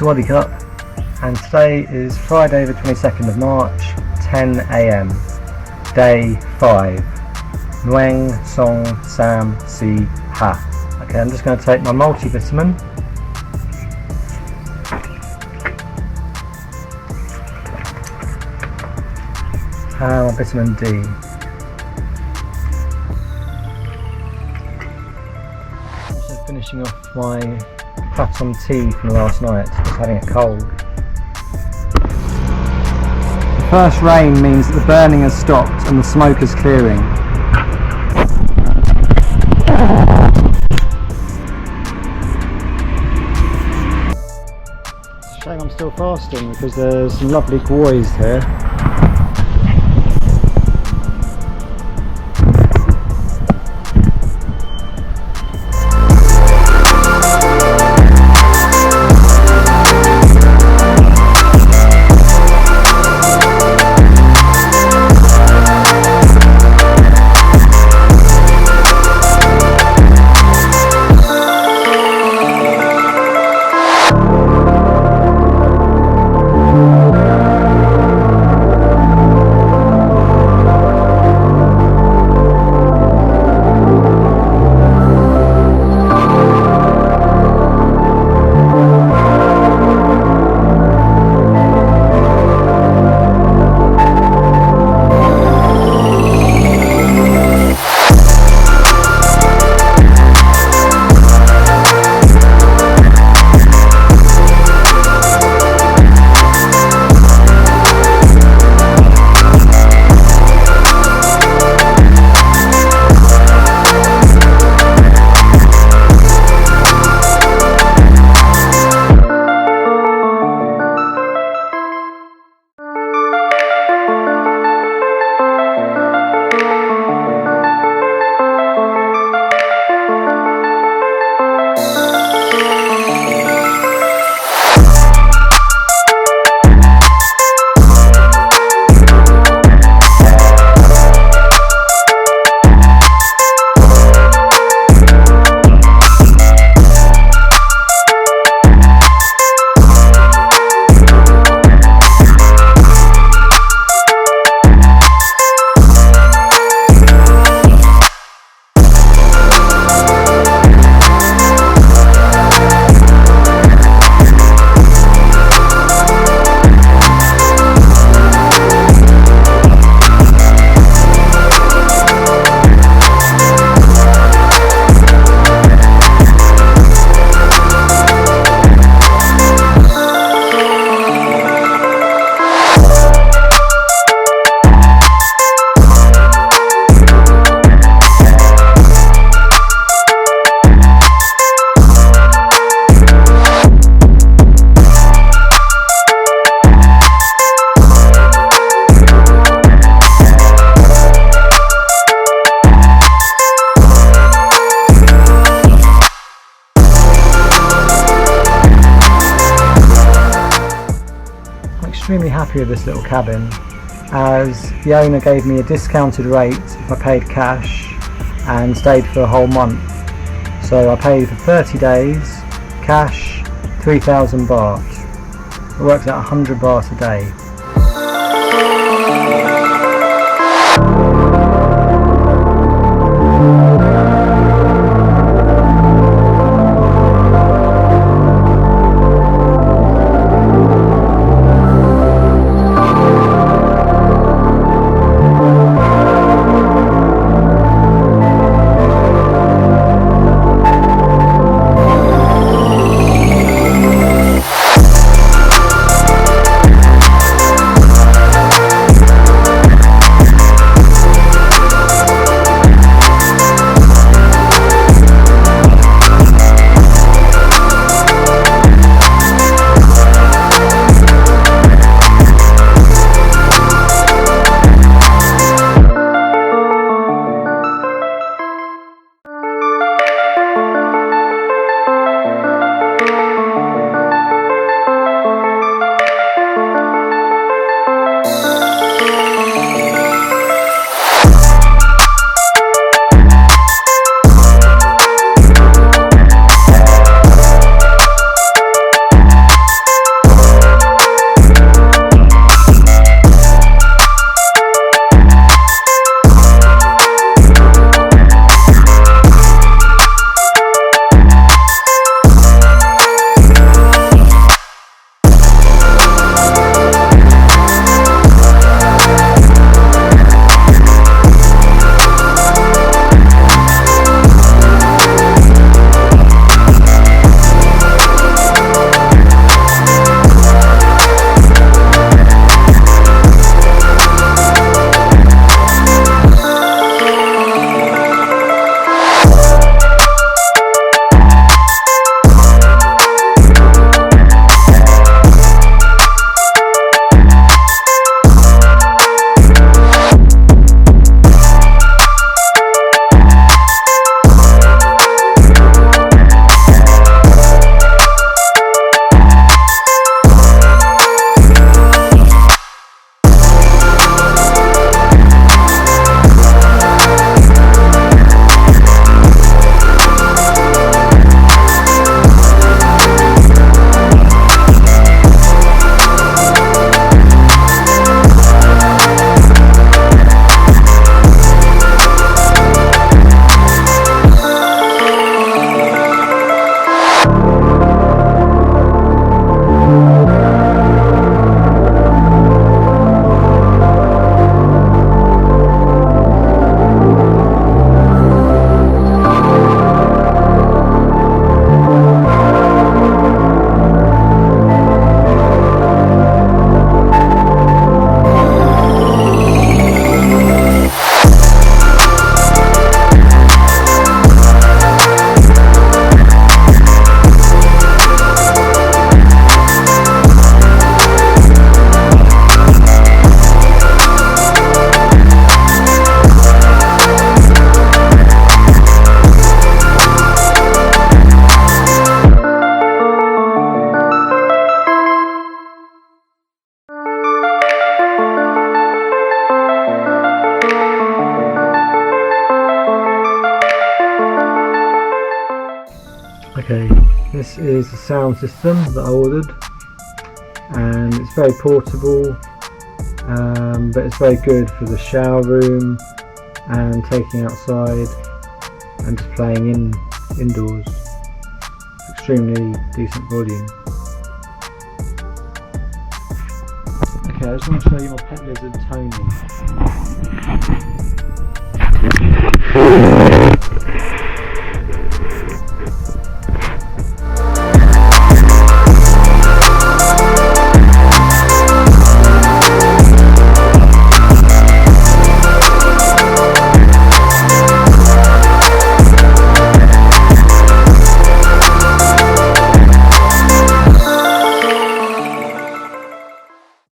Swaddy Cup, and today is Friday the 22nd of March, 10 AM, day 5. Nguyen Song Sam Si Ha. Okay, I'm just going to take my multivitamin. And my vitamin D. Also finishing off my Kratom tea from last night, just having a cold. The first rain means that the burning has stopped and the smoke is clearing. It's a shame I'm still fasting because there's some lovely boys here. Extremely happy with this little cabin, as the owner gave me a discounted rate if I paid cash and stayed for a whole month. So I paid for 30 days, cash 3,000 baht. It works out 100 baht a day. Okay, this is the sound system that I ordered, and it's very portable, but it's very good for the shower room and taking outside and just playing indoors. Extremely decent volume. Okay, I just want to show you my pet lizard Tony.